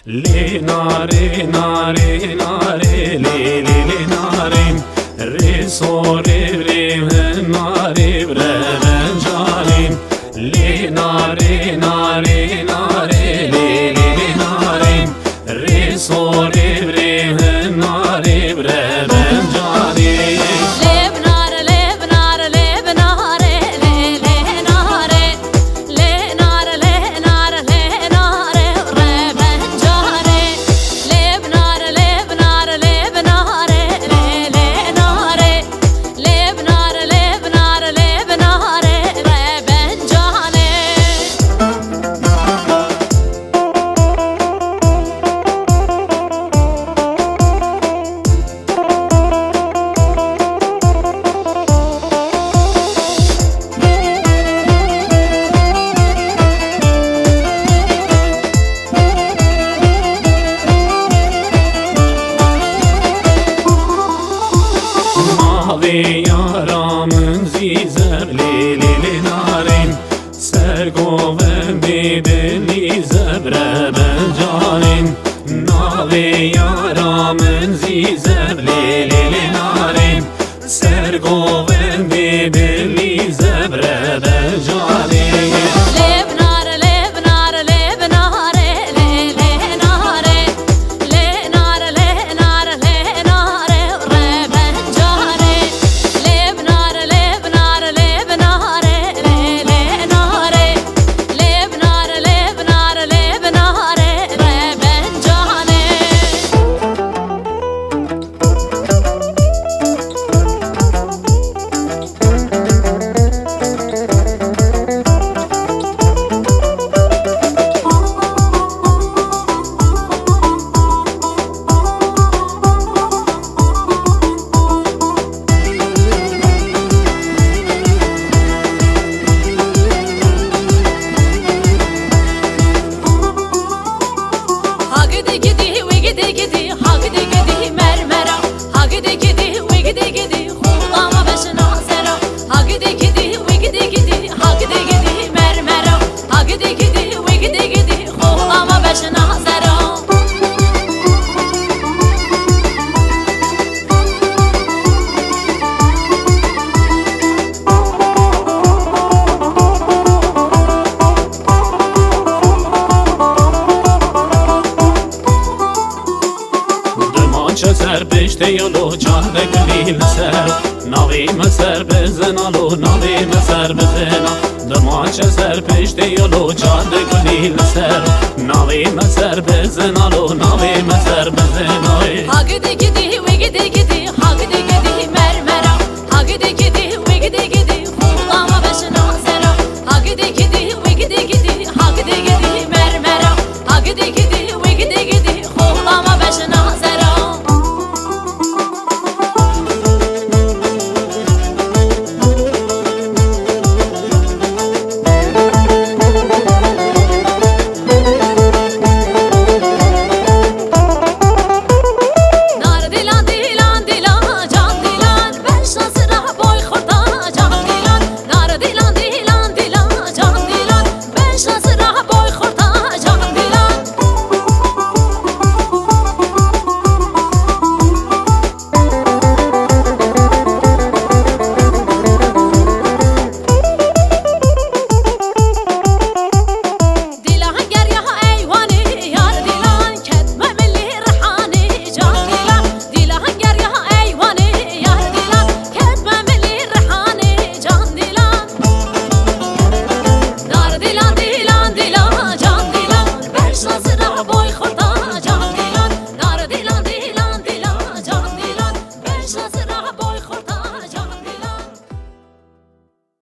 li nare nare nare li li li nare re so re re nare re jale li nare nare nare li li li nare re so re re nare re jale Mavi yaramın zizevli li narin Sergoven bideli zebre ben canin Mavi yaramın zizevli li narin Sergoven bideli zebre ben canin Ser pişte yolu çahde gülil ser Navi meser bezen alu navi meser bezena Demaçe ser pişte yolu çahde gülil ser Navi meser bezen alu navi meser bezena Hagide gidi